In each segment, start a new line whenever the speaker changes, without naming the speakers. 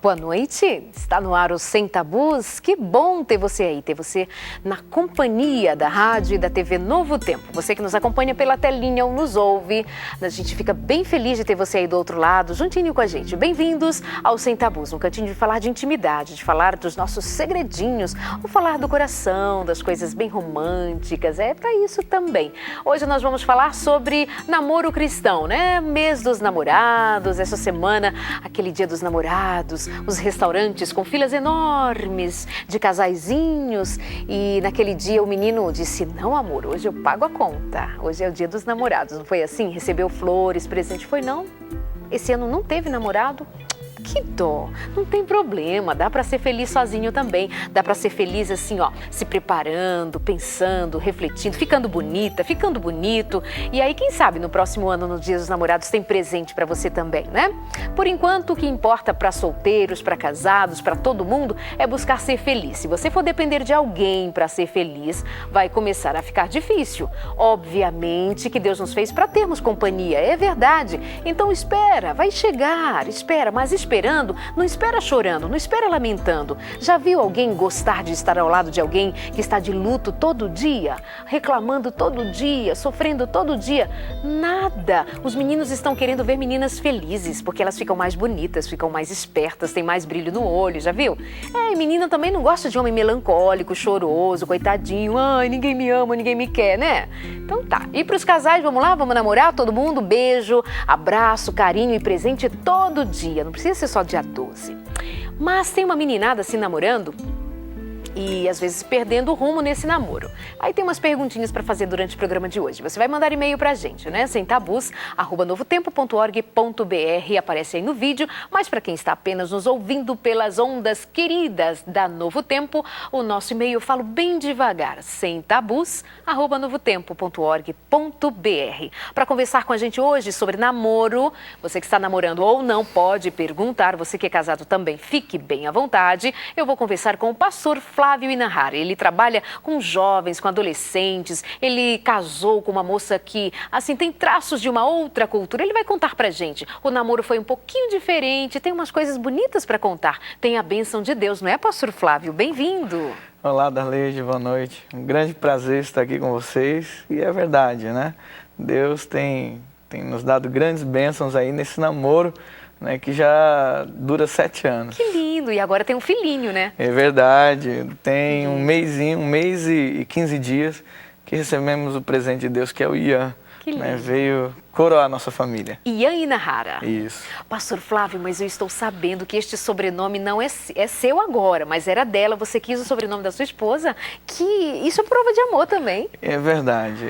Boa noite, está no ar o Sem Tabus. Que bom ter você aí, ter você na companhia da rádio e da TV Novo Tempo. Você que nos acompanha pela telinha ou nos ouve, a gente fica bem feliz de ter você aí do outro lado, juntinho com a gente. Bem-vindos ao Sem Tabus, um cantinho de falar de intimidade, de falar dos nossos segredinhos, ou falar do coração, das coisas bem românticas, é para isso também. Hoje nós vamos falar sobre namoro cristão, né? Mês dos namorados, essa semana, aquele dia dos namorados, os restaurantes com filas enormes de casaizinhos e naquele dia o menino disse: não, amor, hoje eu pago a conta, hoje é o dia dos namorados. Não foi assim? Recebeu flores, presente, foi não? Esse ano não teve namorado? Que dó, não tem problema, dá para ser feliz sozinho também, dá para ser feliz assim, ó, se preparando, pensando, refletindo, ficando bonita, ficando bonito. E aí, quem sabe, no próximo ano, no Dia dos Namorados, tem presente para você também, né? Por enquanto, o que importa para solteiros, para casados, para todo mundo, é buscar ser feliz. Se você for depender de alguém para ser feliz, vai começar a ficar difícil. Obviamente que Deus nos fez para termos companhia, é verdade. Então espera, vai chegar, espera, mas esperando, não espera chorando, não espera lamentando. Já viu alguém gostar de estar ao lado de alguém que está de luto todo dia, reclamando todo dia, sofrendo todo dia? Nada. Os meninos estão querendo ver meninas felizes, porque elas ficam mais bonitas, ficam mais espertas, têm mais brilho no olho, já viu? É, menina também não gosta de homem melancólico, choroso, coitadinho. Ai, ninguém me ama, ninguém me quer, né? Então tá. E pros casais, vamos lá? Vamos namorar? Todo mundo? Beijo, abraço, carinho e presente todo dia. Não precisa ser só dia 12. Mas tem uma meninada se namorando e às vezes perdendo o rumo nesse namoro. Aí tem umas perguntinhas para fazer durante o programa de hoje. Você vai mandar e-mail pra gente, né? semtabus@novotempo.org.br, aparece aí no vídeo, mas para quem está apenas nos ouvindo pelas ondas queridas da Novo Tempo, o nosso e-mail eu falo bem devagar, semtabus@novotempo.org.br. Para conversar com a gente hoje sobre namoro, você que está namorando ou não pode perguntar, você que é casado também, fique bem à vontade. Eu vou conversar com o pastor Flávio Inahara. Ele trabalha com jovens, com adolescentes, ele casou com uma moça que, assim, tem traços de uma outra cultura. Ele vai contar pra gente. O namoro foi um pouquinho diferente, tem umas coisas bonitas para contar. Tem a bênção de Deus, não é, pastor Flávio? Bem-vindo!
Olá, Darleide, boa noite. Um grande prazer estar aqui com vocês. E é verdade, né? Deus tem nos dado grandes bênçãos aí nesse namoro, né, que já dura 7 anos.
Que lindo! E agora tem um filhinho, né?
É verdade. Tem um mês e 15 dias que recebemos o presente de Deus, que é o Ian.
Que lindo.
Né, veio coroar a nossa família.
Ian Inahara.
Isso.
Pastor Flávio, mas eu estou sabendo que este sobrenome não é seu agora, mas era dela. Você quis o sobrenome da sua esposa, que isso é prova de amor também.
É verdade.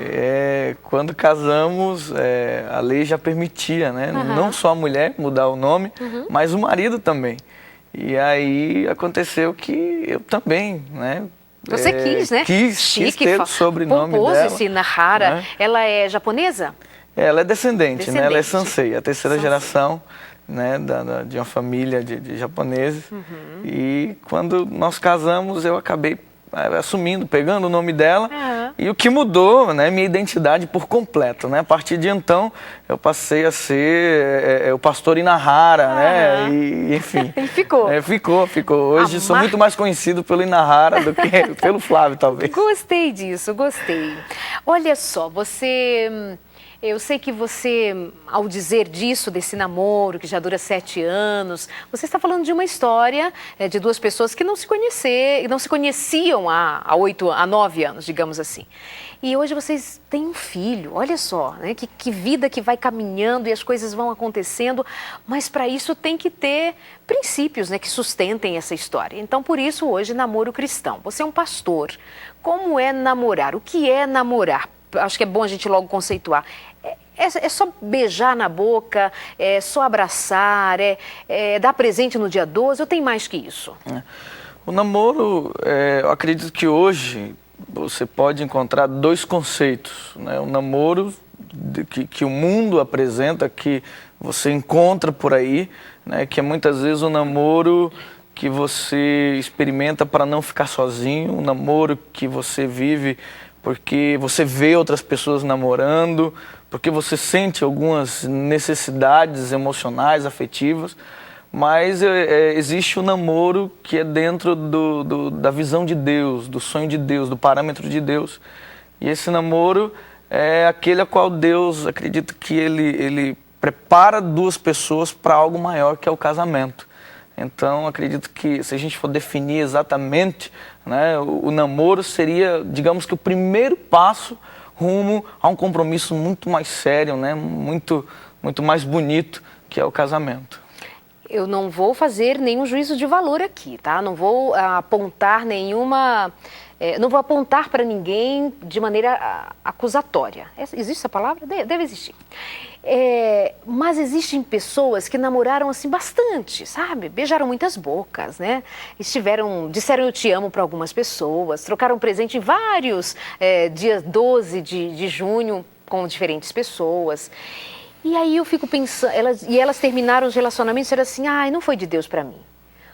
Quando casamos, a lei já permitia, né? Não só a mulher mudar o nome, mas o marido também. E aí aconteceu que eu também, né?
Você quis, né?
Quis ter o sobrenome dela.
Esse Inahara, né? Ela é japonesa?
Ela é descendente, né? Ela é Sansei, a terceira geração, né? de uma família de japoneses. E quando nós casamos, eu acabei assumindo, pegando o nome dela, e o que mudou, né, minha identidade por completo, né? A partir de então, eu passei a ser o pastor Inahara, né? E enfim.
E ficou.
Ficou. Hoje sou muito mais conhecido pelo Inahara do que pelo Flávio, talvez.
Gostei disso, gostei. Olha só, eu sei que você, ao dizer disso, desse namoro que já dura 7 anos, você está falando de uma história de duas pessoas que não se conheciam há 9 anos, digamos assim. E hoje vocês têm um filho, olha só, né? Que vida que vai caminhando e as coisas vão acontecendo, mas para isso tem que ter princípios, né, que sustentem essa história. Então, por isso, hoje, namoro cristão. Você é um pastor. Como é namorar? O que é namorar? Acho que é bom a gente logo conceituar. É só beijar na boca, é só abraçar, dar presente no dia 12, ou tem mais que isso?
O namoro, eu acredito que hoje você pode encontrar 2 conceitos, né? O namoro que o mundo apresenta, que você encontra por aí, né? Que é muitas vezes um namoro que você experimenta para não ficar sozinho, um namoro que você vive porque você vê outras pessoas namorando, porque você sente algumas necessidades emocionais, afetivas, Mas existe o namoro que é dentro da visão de Deus, do sonho de Deus, do parâmetro de Deus. E esse namoro é aquele a qual Deus acredita que ele prepara duas pessoas para algo maior, que é o casamento. Então, acredito que se a gente for definir exatamente, né, o namoro seria, digamos que o primeiro passo rumo a um compromisso muito mais sério, né, muito mais bonito, que é o casamento.
Eu não vou fazer nenhum juízo de valor aqui, tá? Não vou apontar não vou apontar para ninguém de maneira acusatória. Existe essa palavra? Deve existir. Mas existem pessoas que namoraram assim bastante, sabe? Beijaram muitas bocas, né? Disseram eu te amo para algumas pessoas, trocaram presente em vários dias 12 de junho com diferentes pessoas. E aí eu fico pensando, elas terminaram os relacionamentos e disseram assim, não foi de Deus para mim.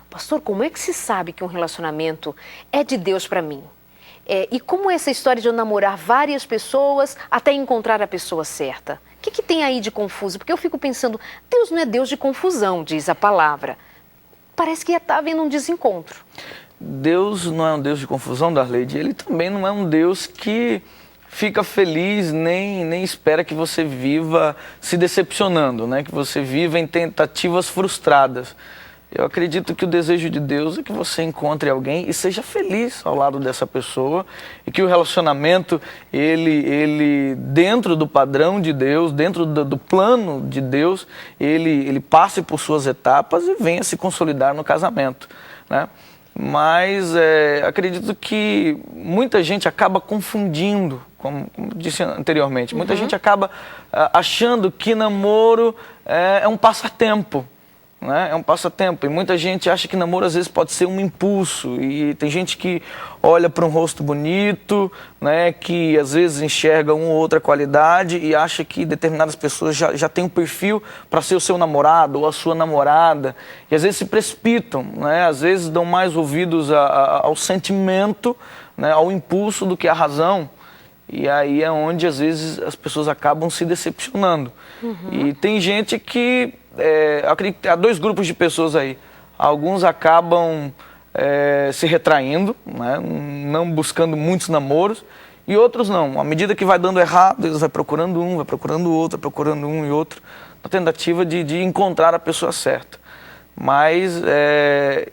Pastor, como é que se sabe que um relacionamento é de Deus para mim? E como é essa história de eu namorar várias pessoas até encontrar a pessoa certa? O que tem aí de confuso? Porque eu fico pensando, Deus não é Deus de confusão, diz a palavra. Parece que está havendo um desencontro.
Deus não é um Deus de confusão, Darleide. Ele também não é um Deus que fica feliz, nem espera que você viva se decepcionando, né? Que você viva em tentativas frustradas. Eu acredito que o desejo de Deus é que você encontre alguém e seja feliz ao lado dessa pessoa, e que o relacionamento, ele dentro do padrão de Deus, dentro do plano de Deus, ele passe por suas etapas e venha se consolidar no casamento, né? Mas acredito que muita gente acaba confundindo, como disse anteriormente, muita gente acaba achando que namoro é um passatempo. Né? É um passatempo, e muita gente acha que namoro às vezes pode ser um impulso, e tem gente que olha para um rosto bonito, né, que às vezes enxerga uma ou outra qualidade e acha que determinadas pessoas já têm um perfil para ser o seu namorado ou a sua namorada, e às vezes se precipitam, né? Às vezes dão mais ouvidos ao sentimento, né, ao impulso, do que à razão. E aí é onde às vezes as pessoas acabam se decepcionando. E tem gente que acredito que há dois grupos de pessoas aí. Alguns acabam se retraindo, né? Não buscando muitos namoros, e outros não. À medida que vai dando errado, eles vão procurando um, vai procurando outro, vai procurando um e outro, na tentativa de encontrar a pessoa certa. Mas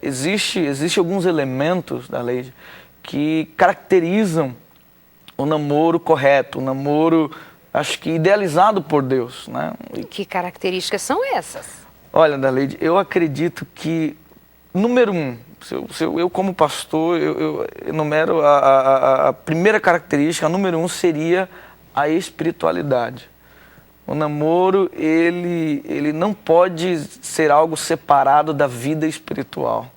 existe alguns elementos da lei que caracterizam o namoro correto, o namoro, acho que idealizado por Deus, né?
Que características são essas?
Olha, Darleide, eu acredito que, número um, eu como pastor, eu enumero a primeira característica, a número um seria a espiritualidade. O namoro, ele não pode ser algo separado da vida espiritual,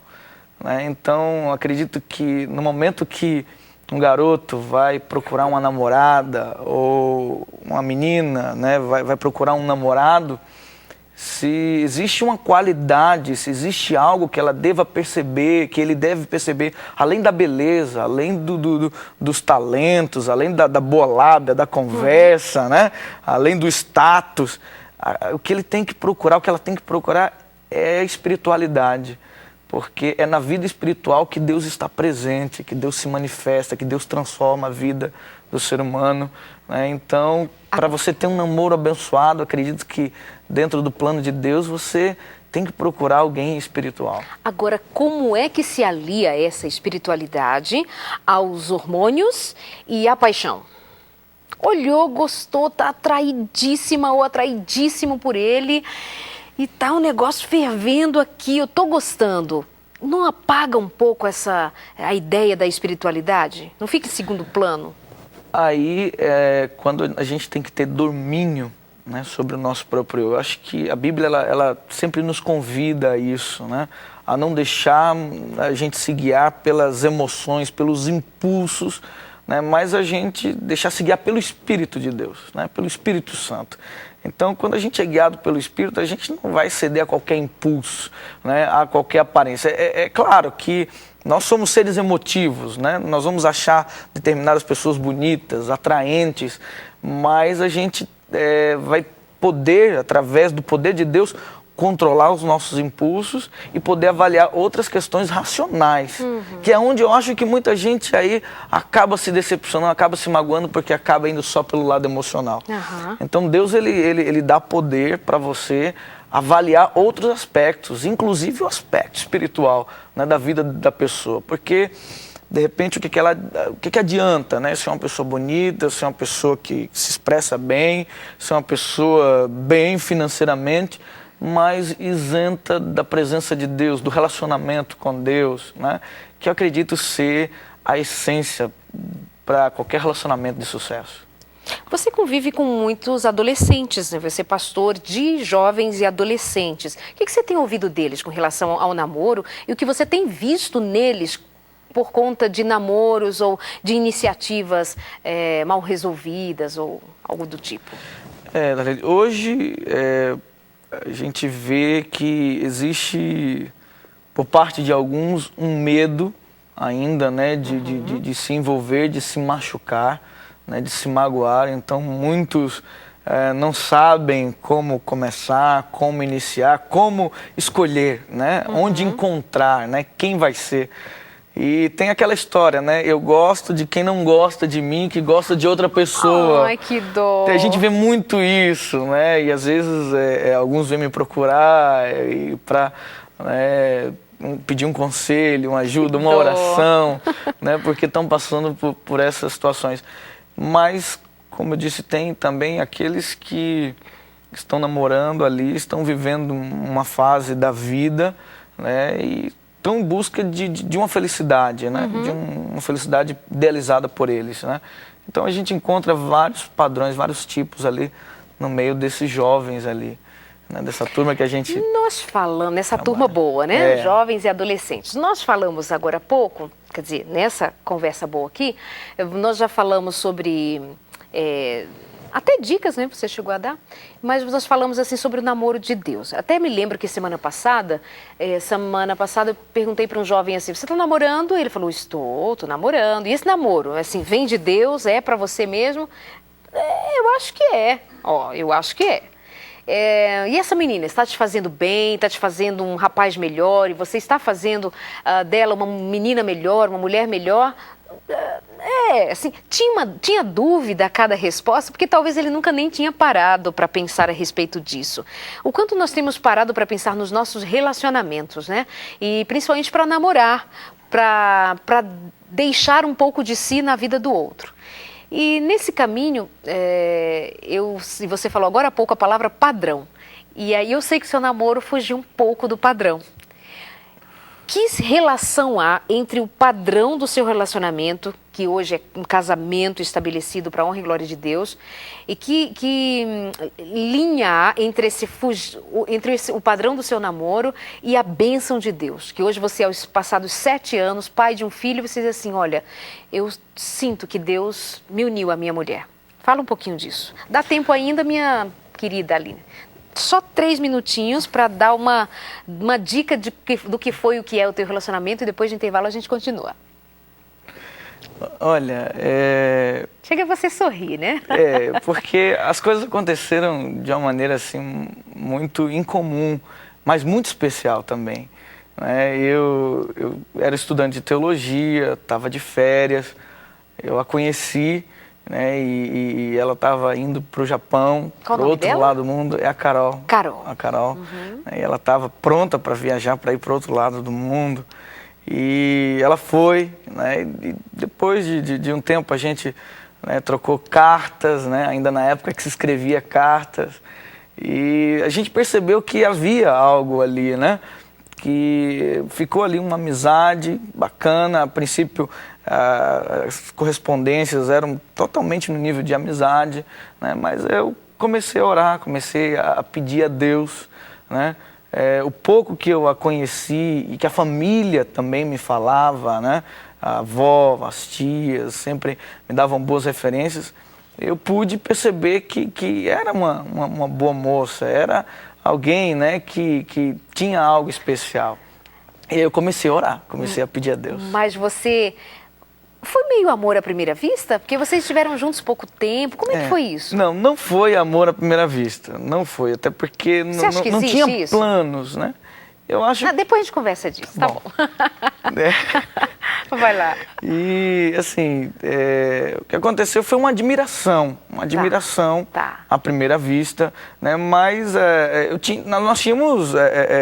né? Então, acredito que no momento que um garoto vai procurar uma namorada, ou uma menina, né, vai procurar um namorado, se existe uma qualidade, se existe algo que ela deva perceber, que ele deve perceber, além da beleza, além dos talentos, além da boa lábia, da conversa, né, além do status, o que ele tem que procurar, o que ela tem que procurar é a espiritualidade. Porque é na vida espiritual que Deus está presente, que Deus se manifesta, que Deus transforma a vida do ser humano, né? Então, para você ter um namoro abençoado, acredito que dentro do plano de Deus você tem que procurar alguém espiritual.
Agora, como é que se alia essa espiritualidade aos hormônios e à paixão? Olhou, gostou, está atraidíssima ou atraidíssimo por ele, e tá um negócio fervendo aqui, eu tô gostando. Não apaga um pouco a ideia da espiritualidade? Não fica em segundo plano?
Aí quando a gente tem que ter domínio, né, sobre o nosso próprio eu. Eu acho que a Bíblia ela sempre nos convida a isso, né? A não deixar a gente se guiar pelas emoções, pelos impulsos, né, mas a gente deixar se guiar pelo Espírito de Deus, né, pelo Espírito Santo. Então, quando a gente é guiado pelo Espírito, a gente não vai ceder a qualquer impulso, né, a qualquer aparência. É claro que nós somos seres emotivos, né? Nós vamos achar determinadas pessoas bonitas, atraentes, mas a gente vai poder, através do poder de Deus, controlar os nossos impulsos e poder avaliar outras questões racionais, que é onde eu acho que muita gente aí acaba se decepcionando, acaba se magoando porque acaba indo só pelo lado emocional. Então Deus ele dá poder para você avaliar outros aspectos, inclusive o aspecto espiritual, né, da vida da pessoa, porque de repente o que adianta, né? Se é uma pessoa bonita, se é uma pessoa que se expressa bem, se é uma pessoa bem financeiramente, mas isenta da presença de Deus, do relacionamento com Deus, né? Que eu acredito ser a essência para qualquer relacionamento de sucesso.
Você convive com muitos adolescentes, né? Você é pastor de jovens e adolescentes. O que você tem ouvido deles com relação ao namoro e o que você tem visto neles por conta de namoros ou de iniciativas mal resolvidas ou algo do tipo?
Hoje a gente vê que existe, por parte de alguns, um medo ainda, né, de se envolver, de se machucar, né, de se magoar. Então muitos não sabem como começar, como iniciar, como escolher, né, onde encontrar, né, quem vai ser. E tem aquela história, né? Eu gosto de quem não gosta de mim, que gosta de outra pessoa.
Ai, que dó!
A gente vê muito isso, né? E às vezes alguns vêm me procurar para pedir um conselho, uma ajuda, uma oração, né? Porque estão passando por essas situações. Mas, como eu disse, tem também aqueles que estão namorando ali, estão vivendo uma fase da vida, né? E estão em busca de uma felicidade, né? De uma felicidade idealizada por eles, né? Então a gente encontra vários padrões, vários tipos ali no meio desses jovens ali, né? Dessa turma que a gente...
Nós falamos, nessa turma boa, né? Jovens e adolescentes. Nós falamos agora há pouco, quer dizer, nessa conversa boa aqui, nós já falamos sobre... até dicas, né, você chegou a dar, mas nós falamos assim sobre o namoro de Deus. Até me lembro que semana passada eu perguntei para um jovem assim, você está namorando? Ele falou, estou namorando. E esse namoro, assim, vem de Deus, é para você mesmo? Eu acho que é, eu acho que é. E essa menina está te fazendo bem, está te fazendo um rapaz melhor, e você está fazendo dela uma menina melhor, uma mulher melhor? Assim, tinha dúvida a cada resposta, porque talvez ele nunca nem tinha parado para pensar a respeito disso. O quanto nós temos parado para pensar nos nossos relacionamentos, né? E principalmente para namorar, para deixar um pouco de si na vida do outro. E nesse caminho, você falou agora há pouco a palavra padrão. E aí eu sei que o seu namoro fugiu um pouco do padrão. Que relação há entre o padrão do seu relacionamento, que hoje é um casamento estabelecido para a honra e glória de Deus, e que linha há entre o padrão do seu namoro e a bênção de Deus? Que hoje você, aos passados 7 anos, pai de um filho, você diz assim, olha, eu sinto que Deus me uniu à minha mulher. Fala um pouquinho disso. Dá tempo ainda, minha querida Aline? Só 3 minutinhos para dar uma dica do que foi, o que é o teu relacionamento, e depois de intervalo a gente continua.
Olha,
chega você sorrir, né?
Porque as coisas aconteceram de uma maneira assim muito incomum, mas muito especial também, né? Eu era estudante de teologia, estava de férias, eu a conheci, né? E ela estava indo para o Japão, para o outro lado do mundo. É a Carol. A Carol. E ela estava pronta para viajar, para ir para o outro lado do mundo. E ela foi, né? E depois de um tempo a gente, né, trocou cartas, né? Ainda na época que se escrevia cartas. E a gente percebeu que havia algo ali, né? Que ficou ali uma amizade bacana. A princípio, as correspondências eram totalmente no nível de amizade, né? Mas eu comecei a orar, comecei a pedir a Deus, né? O pouco que eu a conheci e que a família também me falava, né? A avó, as tias sempre me davam boas referências. Eu pude perceber que era uma boa moça, era alguém, né, que tinha algo especial. E eu comecei a orar, comecei a pedir a Deus.
Mas você Foi meio amor à primeira vista? Porque vocês estiveram juntos pouco tempo. Como é que foi isso?
Não foi amor à primeira vista. Não foi, até porque não tinha
isso?
planos, né? Eu acho...
depois a gente conversa disso, tá bom. Vai lá.
E, assim, o que aconteceu foi uma admiração
Tá.
à primeira vista, né? Mas nós tínhamos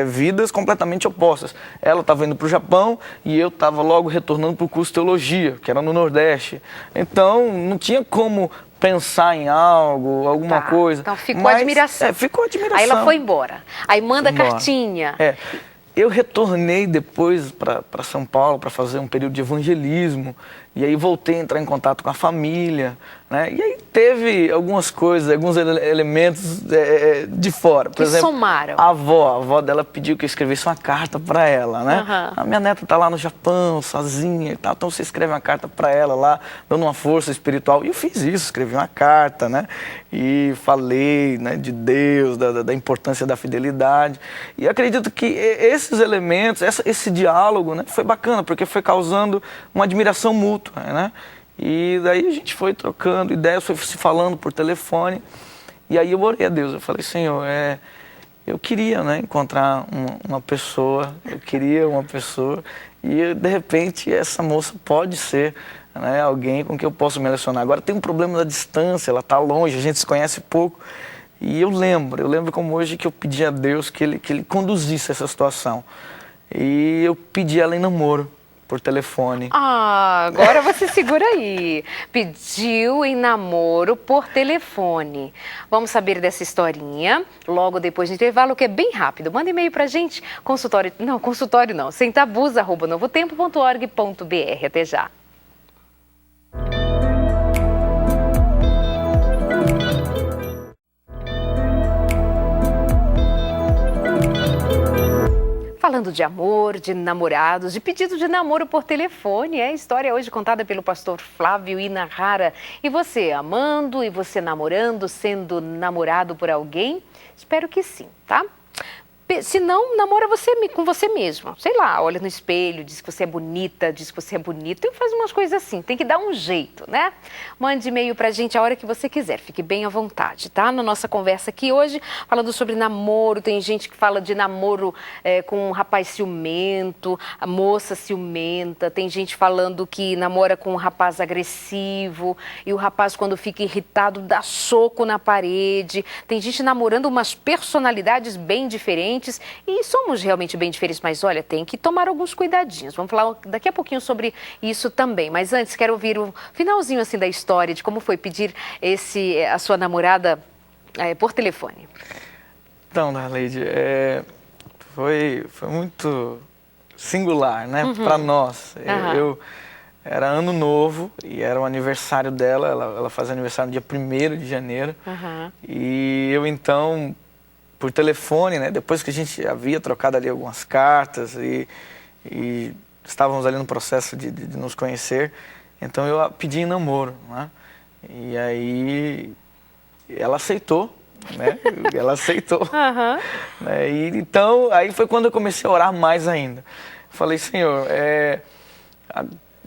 vidas completamente opostas. Ela estava indo para o Japão e eu estava logo retornando para o curso de teologia, que era no Nordeste. Então, não tinha como pensar em algo, alguma coisa.
Então ficou admiração.
Ficou admiração.
Aí ela foi embora. Aí manda cartinha.
Eu retornei depois para São Paulo para fazer um período de evangelismo. E aí voltei a entrar em contato com a família, né? E aí teve algumas coisas, alguns elementos de fora. Por exemplo,
somaram.
A avó dela pediu que eu escrevesse uma carta para ela, né? A minha neta está lá no Japão, sozinha e tal, então você escreve uma carta para ela lá, dando uma força espiritual. E eu fiz isso, escrevi uma carta, né? E falei, né, de Deus, da importância da fidelidade. E acredito que esses elementos, esse diálogo, né, foi bacana, porque foi causando uma admiração mútua, né? E daí a gente foi trocando ideias, foi se falando por telefone. E aí eu orei a Deus, eu falei, Senhor, eu queria, né, encontrar uma pessoa, e de repente essa moça pode ser, né, alguém com quem eu posso me relacionar. Agora tem um problema da distância, ela está longe, a gente se conhece pouco. E eu lembro como hoje que eu pedi a Deus que ele conduzisse essa situação. E eu pedi ela em namoro por telefone.
Agora você segura aí. Pediu em namoro por telefone. Vamos saber dessa historinha logo depois do intervalo, que é bem rápido. Manda e-mail pra gente, consultório não, semtabus@novotempo.org.br. Até já. Falando de amor, de namorados, de pedido de namoro por telefone, é a história hoje contada pelo pastor Flávio Inahara. E você amando, e você namorando, sendo namorado por alguém? Espero que sim, tá? Se não, namora com você mesmo. Sei lá, olha no espelho, diz que você é bonita, diz que você é bonito e faz umas coisas assim. Tem que dar um jeito, né? Mande e-mail pra gente a hora que você quiser. Fique bem à vontade, tá? Na nossa conversa aqui hoje, falando sobre namoro. Tem gente que fala de namoro com um rapaz ciumento, a moça ciumenta. Tem gente falando que namora com um rapaz agressivo e o rapaz, quando fica irritado, dá soco na parede. Tem gente namorando umas personalidades bem diferentes. E somos realmente bem diferentes, mas olha, tem que tomar alguns cuidadinhos. Vamos falar daqui a pouquinho sobre isso também. Mas antes, quero ouvir o finalzinho assim da história, de como foi pedir a sua namorada por telefone.
Então, Darleide, foi muito singular, né? Para nós. Era ano novo e era o aniversário dela, ela faz aniversário no dia 1º de janeiro. E eu então, por telefone, né, depois que a gente havia trocado ali algumas cartas e estávamos ali no processo de nos conhecer, então eu pedi em namoro, né? E aí ela aceitou, né? Ela aceitou. Né? E então, aí foi quando eu comecei a orar mais ainda. Falei, Senhor,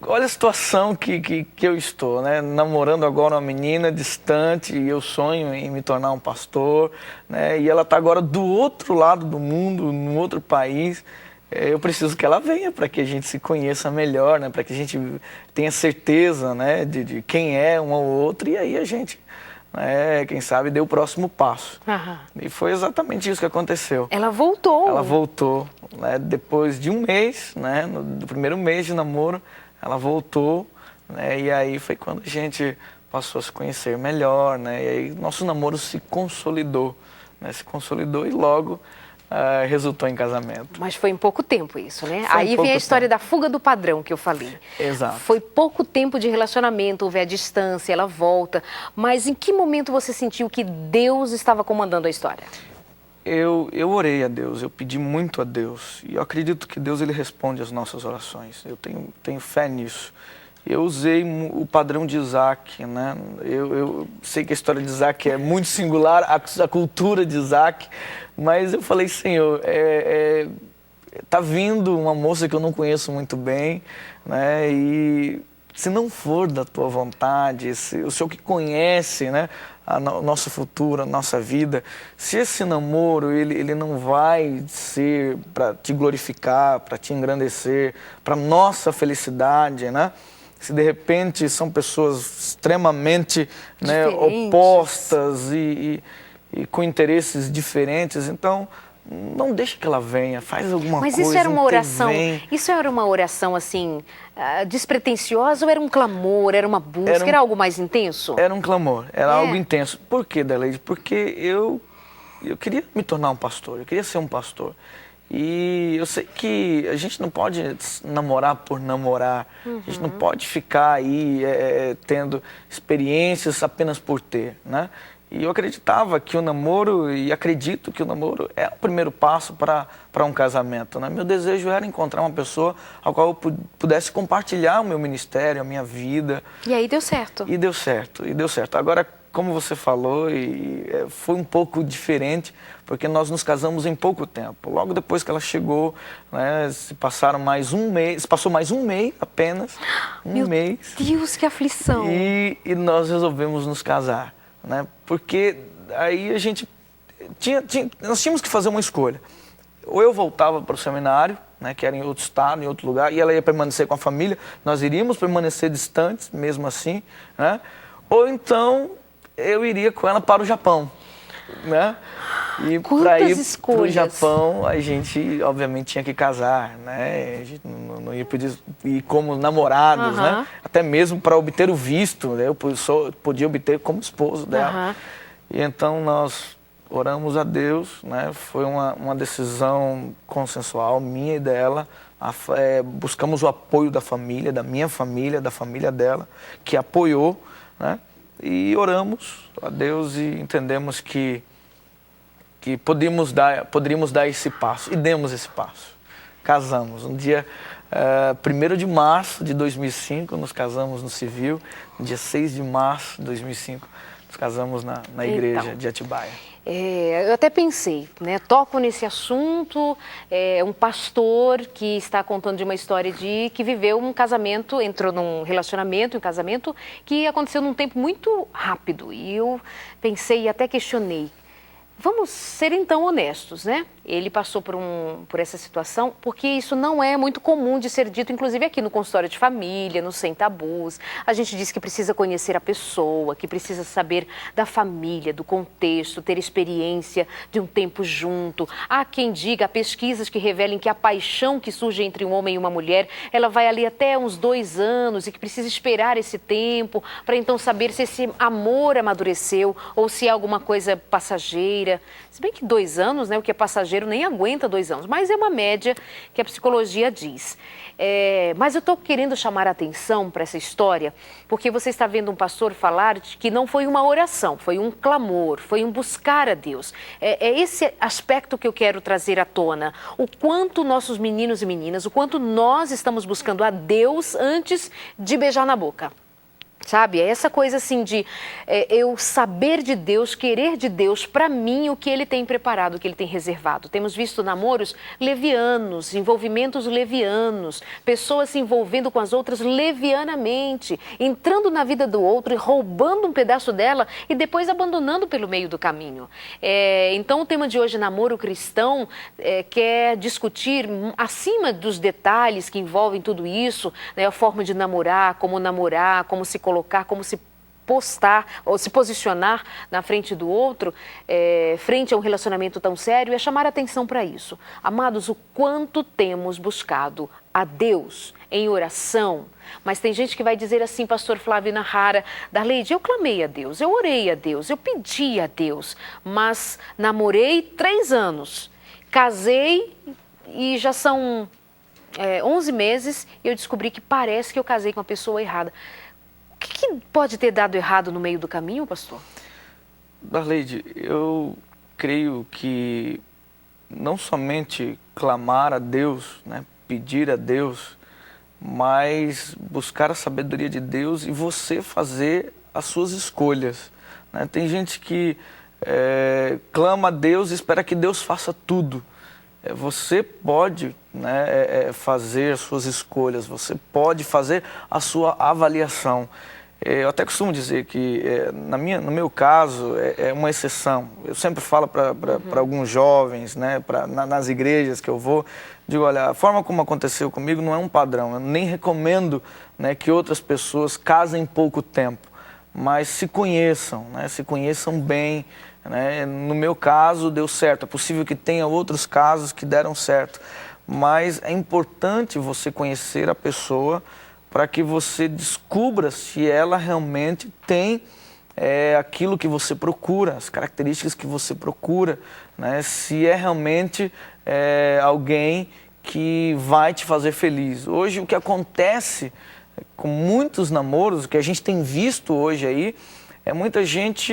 olha a situação que eu estou, né? Namorando agora uma menina distante e eu sonho em me tornar um pastor, né? E ela está agora do outro lado do mundo, num outro país. Eu preciso que ela venha para que a gente se conheça melhor, né? Para que a gente tenha certeza, né? de quem é um ao outro e aí a gente, né? Quem sabe, dê o próximo passo. E foi exatamente isso que aconteceu.
Ela voltou.
Ela voltou, né? Depois de um mês, né? No primeiro mês de namoro, ela voltou, né? E aí foi quando a gente passou a se conhecer melhor, né? E aí nosso namoro se consolidou, né? Se consolidou e logo resultou em casamento.
Mas foi em pouco tempo isso, né? Aí vem a história da fuga do padrão que eu falei.
Exato.
Foi pouco tempo de relacionamento, houve a distância, ela volta. Mas em que momento você sentiu que Deus estava comandando a história?
Eu orei a Deus, eu pedi muito a Deus. E eu acredito que Deus ele responde às nossas orações. Eu tenho fé nisso. Eu usei o padrão de Isaac, né? Eu sei que a história de Isaac é muito singular, a cultura de Isaac, mas eu falei, Senhor, tá vindo uma moça que eu não conheço muito bem, né? E se não for da tua vontade, se o Senhor que conhece, né, o nosso futuro, a nossa vida, se esse namoro ele não vai ser para te glorificar, para te engrandecer, para nossa felicidade, né? Se de repente são pessoas extremamente, né, opostas e com interesses diferentes, então não deixa que ela venha, faz alguma coisa.
Mas isso era uma oração,
intervém.
isso era uma oração assim, despretensiosa ou era um clamor, era uma busca, era algo mais intenso?
Era um clamor, era algo intenso. Por quê, Deleide? Porque eu queria me tornar um pastor, eu queria ser um pastor. E eu sei que a gente não pode namorar por namorar, a gente não pode ficar aí tendo experiências apenas por ter, né? E eu acreditava que o namoro, e acredito que o namoro é o primeiro passo para um casamento, né? Meu desejo era encontrar uma pessoa a qual eu pudesse compartilhar o meu ministério, a minha vida.
E aí deu certo.
E deu certo, e deu certo. Agora, como você falou, foi um pouco diferente, porque nós nos casamos em pouco tempo. Logo depois que ela chegou, né, passou mais um mês apenas, mês.
Meu Deus, que aflição!
E nós resolvemos nos casar, né? Porque aí a gente nós tínhamos que fazer uma escolha. Ou eu voltava para o seminário, né, que era em outro estado, em outro lugar, e ela ia permanecer com a família, nós iríamos permanecer distantes, mesmo assim, né? Ou então eu iria com ela para o Japão, né? E para ir para o Japão, a gente obviamente tinha que casar, né? A gente não ia pedir ir como namorados, né? Até mesmo para obter o visto, né? Eu podia obter como esposo dela. E então nós oramos a Deus, né? Foi uma decisão consensual, minha e dela. Buscamos o apoio da família, da minha família, da família dela, que apoiou, né? E oramos a Deus e entendemos que poderíamos dar esse passo, e demos esse passo. Casamos. No dia 1º de março de 2005, nos casamos no civil. No dia 6 de março de 2005, nos casamos na igreja de Atibaia.
Eu até pensei, né? Toco nesse assunto, um pastor que está contando de uma história que viveu um casamento, entrou num relacionamento, um casamento que aconteceu num tempo muito rápido. E eu pensei e até questionei. Vamos ser então honestos, né? Ele passou por essa situação, porque isso não é muito comum de ser dito, inclusive aqui no consultório de família, no Sem Tabus. A gente diz que precisa conhecer a pessoa, que precisa saber da família, do contexto, ter experiência de um tempo junto. Há quem diga, há pesquisas que revelem que a paixão que surge entre um homem e uma mulher, ela vai ali até uns 2 anos e que precisa esperar esse tempo para então saber se esse amor amadureceu ou se é alguma coisa passageira. Se bem que 2 anos, né, o que é passageiro nem aguenta 2 anos, mas é uma média que a psicologia diz. Mas eu estou querendo chamar a atenção para essa história, porque você está vendo um pastor falar de que não foi uma oração, foi um clamor, foi um buscar a Deus. É esse aspecto que eu quero trazer à tona. O quanto nossos meninos e meninas, o quanto nós estamos buscando a Deus antes de beijar na boca. Sabe, é essa coisa assim de eu saber de Deus, querer de Deus para mim o que Ele tem preparado, o que Ele tem reservado. Temos visto namoros levianos, envolvimentos levianos, pessoas se envolvendo com as outras levianamente, entrando na vida do outro e roubando um pedaço dela e depois abandonando pelo meio do caminho. Então o tema de hoje, namoro cristão, quer discutir acima dos detalhes que envolvem tudo isso, né, a forma de namorar, como se colocar, como se postar ou se posicionar na frente do outro, frente a um relacionamento tão sério, é chamar a atenção para isso. Amados, o quanto temos buscado a Deus em oração, mas tem gente que vai dizer assim, pastor Flávio Nahara, Darleide, eu clamei a Deus, eu orei a Deus, eu pedi a Deus, mas namorei 3 anos, casei e já são 11 meses e eu descobri que parece que eu casei com a pessoa errada. O que pode ter dado errado no meio do caminho, pastor?
Darleide, eu creio que não somente clamar a Deus, né, pedir a Deus, mas buscar a sabedoria de Deus e você fazer as suas escolhas, né? Tem gente que clama a Deus e espera que Deus faça tudo. você pode, né, fazer suas escolhas, você pode fazer a sua avaliação. Eu até costumo dizer que, no meu caso, é uma exceção. Eu sempre falo para alguns jovens, né, nas igrejas que eu vou, digo, olha, a forma como aconteceu comigo não é um padrão. Eu nem recomendo, né, que outras pessoas casem pouco tempo, mas se conheçam, né, se conheçam bem. Né? No meu caso, deu certo. É possível que tenha outros casos que deram certo, mas é importante você conhecer a pessoa para que você descubra se ela realmente tem aquilo que você procura, as características que você procura, né? Se é realmente alguém que vai te fazer feliz. Hoje, o que acontece com muitos namoros, o que a gente tem visto hoje aí, é muita gente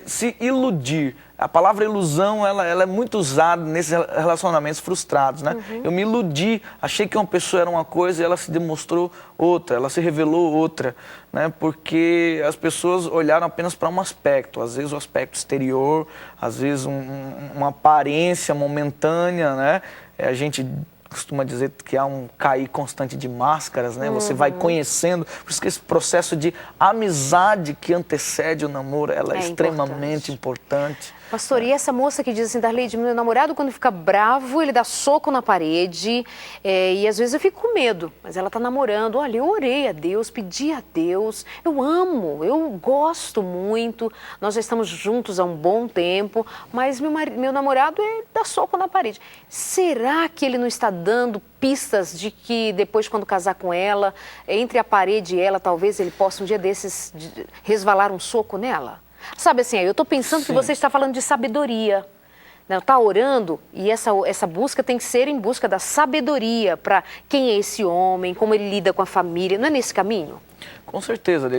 se iludir. A palavra ilusão, ela é muito usada nesses relacionamentos frustrados, né? Eu me iludi, achei que uma pessoa era uma coisa e ela se demonstrou outra, ela se revelou outra, né? Porque as pessoas olharam apenas para um aspecto, às vezes o aspecto exterior, às vezes uma aparência momentânea, né? A gente costuma dizer que há um cair constante de máscaras, né? Você vai conhecendo, por isso que esse processo de amizade que antecede o namoro, ela é extremamente importante.
Pastor, e essa moça que diz assim, Darleide, meu namorado quando fica bravo, ele dá soco na parede, e às vezes eu fico com medo, mas ela está namorando. Olha, eu orei a Deus, pedi a Deus, eu amo, eu gosto muito, nós já estamos juntos há um bom tempo, mas meu namorado dá soco na parede. Será que ele não está dando pistas de que depois, quando casar com ela, entre a parede e ela, talvez ele possa um dia desses resvalar um soco nela? Sabe assim, eu estou pensando que você está falando de sabedoria, né? Está orando e essa busca tem que ser em busca da sabedoria para quem é esse homem, como ele lida com a família, não é nesse caminho?
Com certeza,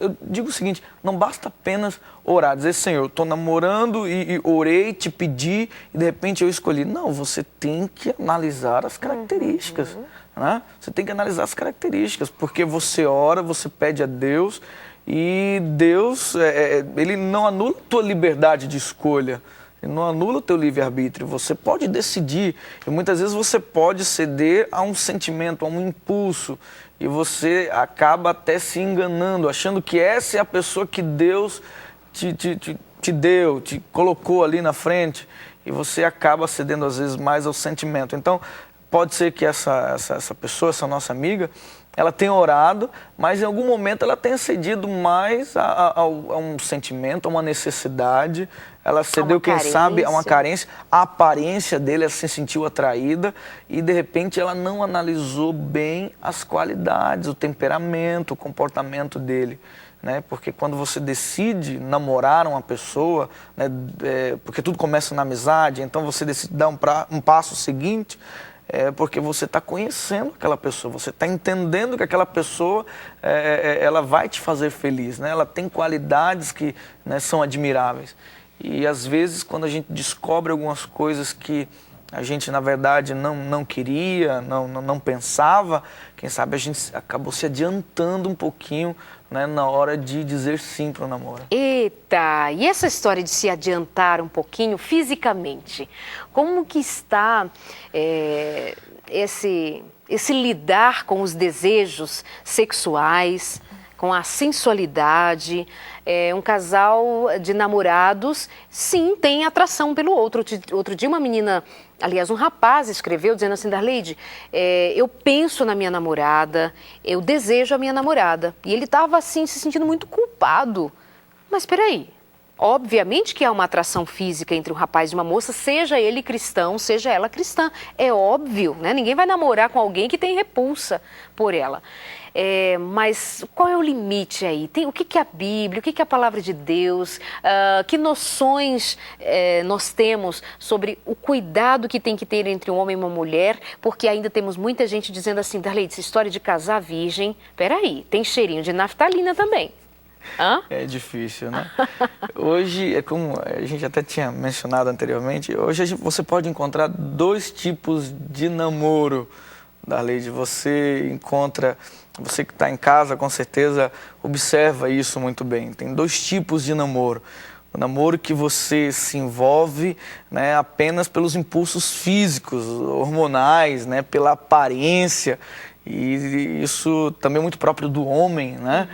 eu digo o seguinte, não basta apenas orar, dizer, Senhor, eu estou namorando e orei, te pedi e de repente eu escolhi. Não, você tem que analisar as características, né? Você tem que analisar as características, porque você ora, você pede a Deus e Deus, Ele não anula a tua liberdade de escolha, Ele não anula o teu livre-arbítrio, você pode decidir e muitas vezes você pode ceder a um sentimento, a um impulso e você acaba até se enganando, achando que essa é a pessoa que Deus te deu, te colocou ali na frente e você acaba cedendo às vezes mais ao sentimento. Então, pode ser que essa pessoa, essa nossa amiga, ela tenha orado, mas em algum momento ela tenha cedido mais a um sentimento, a uma necessidade. Ela cedeu, quem sabe, a uma carência. A aparência dele, ela se sentiu atraída e, de repente, ela não analisou bem as qualidades, o temperamento, o comportamento dele. Né? Porque quando você decide namorar uma pessoa, né, porque tudo começa na amizade, então você decide dar um passo seguinte, porque você está conhecendo aquela pessoa, você está entendendo que aquela pessoa ela vai te fazer feliz, né? Ela tem qualidades que, né, são admiráveis. E às vezes quando a gente descobre algumas coisas que a gente na verdade não queria, não pensava, quem sabe a gente acabou se adiantando um pouquinho, né, na hora de dizer sim para o namoro.
Eita, e essa história de se adiantar um pouquinho fisicamente, como que está esse lidar com os desejos sexuais, com a sensualidade? Um casal de namorados, sim, tem atração pelo outro. Outro dia uma menina, aliás, um rapaz escreveu dizendo assim, Darleide, eu penso na minha namorada, eu desejo a minha namorada. E ele estava assim, se sentindo muito culpado. Mas espera aí, obviamente que há uma atração física entre um rapaz e uma moça, seja ele cristão, seja ela cristã. É óbvio, né? Ninguém vai namorar com alguém que tem repulsa por ela. Mas qual é o limite aí? O que é a Bíblia? O que é a palavra de Deus? Que noções nós temos sobre o cuidado que tem que ter entre um homem e uma mulher? Porque ainda temos muita gente dizendo assim, Darleide, essa história de casar virgem, peraí, tem cheirinho de naftalina também. Hã? É
difícil, né? Hoje, como a gente até tinha mencionado anteriormente, hoje você pode encontrar dois tipos de namoro, Darleide. Você encontra, você que está em casa, com certeza observa isso muito bem. Tem dois tipos de namoro. O namoro que você se envolve, né, apenas pelos impulsos físicos, hormonais, né, pela aparência. E isso também é muito próprio do homem, né?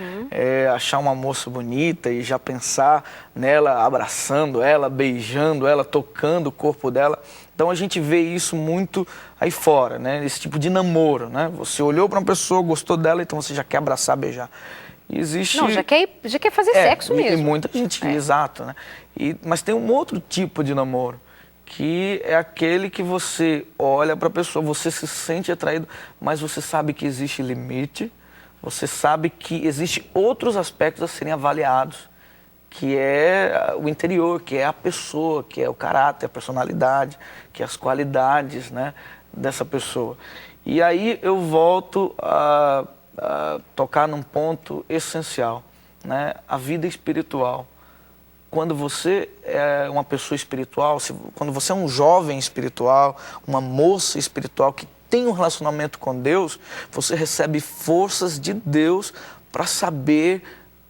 Achar uma moça bonita e já pensar nela, abraçando ela, beijando ela, tocando o corpo dela. Então a gente vê isso muito aí fora, né? Esse tipo de namoro, né? Você olhou para uma pessoa, gostou dela, então você já quer abraçar, beijar. E existe...
Não, já quer fazer sexo mesmo.
E muita gente, exato, né? Mas tem um outro tipo de namoro, que é aquele que você olha para a pessoa, você se sente atraído, mas você sabe que existe limite, você sabe que existem outros aspectos a serem avaliados, que é o interior, que é a pessoa, que é o caráter, a personalidade, que é as qualidades, né, dessa pessoa. E aí eu volto a tocar num ponto essencial, né, a vida espiritual. Quando você é uma pessoa espiritual, quando você é um jovem espiritual, uma moça espiritual que tem um relacionamento com Deus, você recebe forças de Deus para saber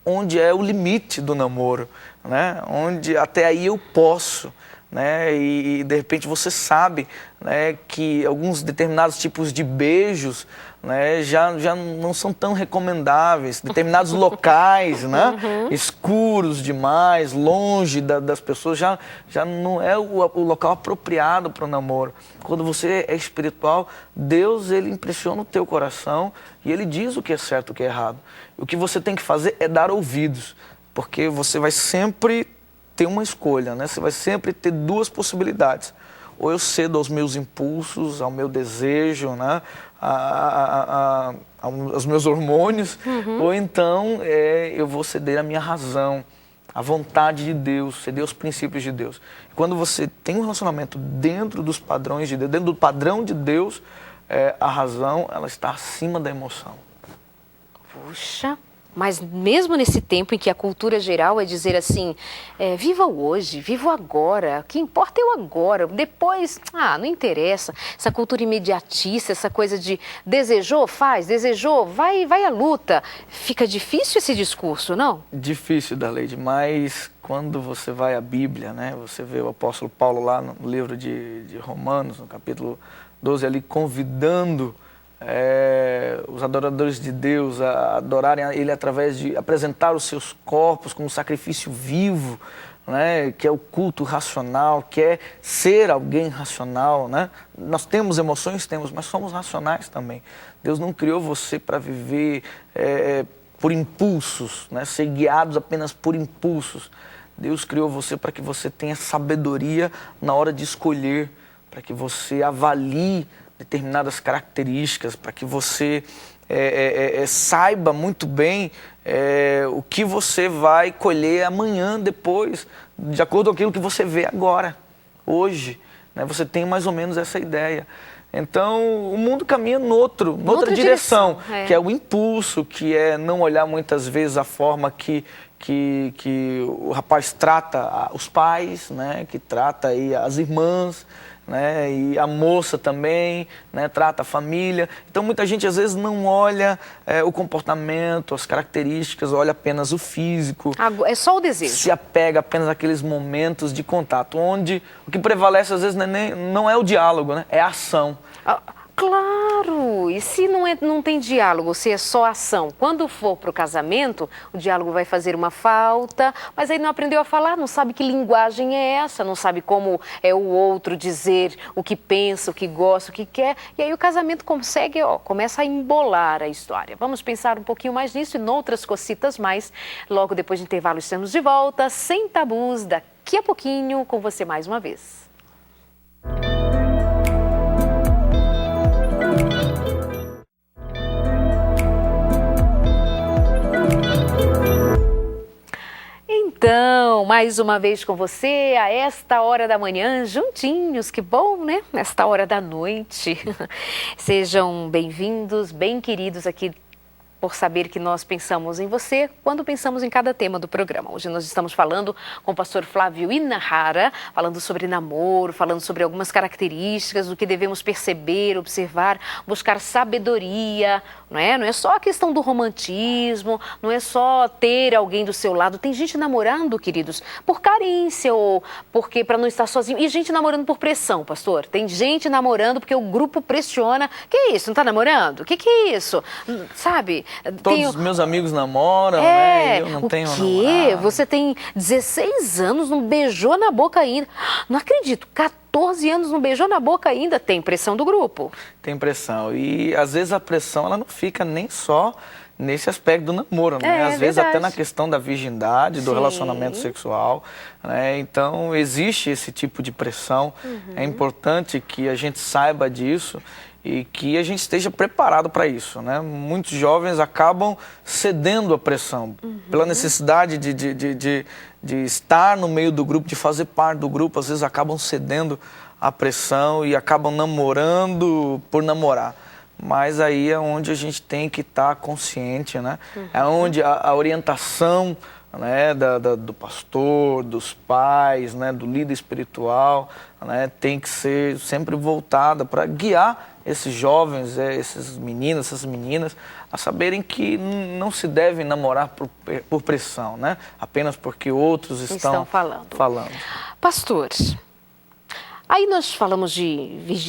onde é o limite do namoro, né? Onde até aí eu posso, né? E de repente você sabe, né, que alguns determinados tipos de beijos, né, já não são tão recomendáveis, determinados locais, né, escuros demais, longe das pessoas, já não é o local apropriado para o namoro. Quando você é espiritual, Deus, ele impressiona o teu coração e ele diz o que é certo e o que é errado. O que você tem que fazer é dar ouvidos, porque você vai sempre ter uma escolha, né? Você vai sempre ter duas possibilidades. Ou eu cedo aos meus impulsos, ao meu desejo, né? Aos meus hormônios, ou então eu vou ceder à minha razão, à vontade de Deus, ceder aos princípios de Deus. Quando você tem um relacionamento dentro dos padrões de Deus, dentro do padrão de Deus, a razão, ela está acima da emoção.
Puxa, mas mesmo nesse tempo em que a cultura geral é dizer assim, viva o hoje, viva o agora, o que importa é o agora, depois, não interessa. Essa cultura imediatista, essa coisa de desejou, faz, desejou, vai à luta. Fica difícil esse discurso, não?
Difícil, Darleide, mas quando você vai à Bíblia, né, você vê o apóstolo Paulo lá no livro de Romanos, no capítulo 12, ali convidando os adoradores de Deus a adorarem Ele através de apresentar os seus corpos como sacrifício vivo, né, que é o culto racional, que é ser alguém racional, né? Nós temos emoções, mas somos racionais também. Deus não criou você para viver por impulsos, né, ser guiados apenas por impulsos. Deus criou você para que você tenha sabedoria na hora de escolher, para que você avalie determinadas características, para que você saiba muito bem o que você vai colher amanhã, depois, de acordo com aquilo que você vê agora, hoje, né? Você tem mais ou menos essa ideia. Então, o mundo caminha noutra direção, que é o impulso, que é não olhar muitas vezes a forma que o rapaz trata os pais, né? Que trata aí as irmãs, né? E a moça também, né? Trata a família. Então muita gente às vezes não olha o comportamento, as características, olha apenas o físico.
É só o desejo.
Se apega apenas àqueles momentos de contato, onde o que prevalece às vezes não é o diálogo, né? É a ação.
Claro! E se não tem diálogo, se é só ação? Quando for para o casamento, o diálogo vai fazer uma falta, mas aí não aprendeu a falar, não sabe que linguagem é essa, não sabe como é o outro dizer o que pensa, o que gosta, o que quer. E aí o casamento começa a embolar a história. Vamos pensar um pouquinho mais nisso e noutras cocitas mais. Logo depois do intervalo estamos de volta, sem tabus, daqui a pouquinho com você mais uma vez. Então, mais uma vez com você, a esta hora da manhã, juntinhos, que bom, né? Nesta hora da noite. Sejam bem-vindos, bem queridos aqui por saber que nós pensamos em você quando pensamos em cada tema do programa. Hoje nós estamos falando com o pastor Flávio Inahara, falando sobre namoro, falando sobre algumas características do que devemos perceber, observar, buscar sabedoria, não é? Não é só a questão do romantismo, não é só ter alguém do seu lado. Tem gente namorando, queridos, por carência ou porque para não estar sozinho. E gente namorando por pressão, pastor. Tem gente namorando porque o grupo pressiona. Que é isso? Não está namorando? Que é isso? Sabe?
Todos os meus amigos namoram, né? Eu não tenho namorado.
Você tem 16 anos, não beijou na boca ainda. Não acredito, 14 anos não beijou na boca ainda. Tem pressão do grupo.
Tem pressão. E às vezes a pressão ela não fica nem só nesse aspecto do namoro, né? Às vezes até na questão da virgindade, do relacionamento sexual, né? Então existe esse tipo de pressão. É importante que a gente saiba disso e que a gente esteja preparado para isso, né? Muitos jovens acabam cedendo à pressão pela necessidade de estar no meio do grupo, de fazer parte do grupo. Às vezes acabam cedendo à pressão e acabam namorando por namorar. Mas aí é onde a gente tem que estar consciente, né? É onde a orientação, né, do pastor, dos pais, né, do líder espiritual, né, tem que ser sempre voltada para guiar esses jovens, esses meninos, essas meninas, a saberem que não se devem namorar por pressão, né? Apenas porque outros estão falando.
Pastor, aí nós falamos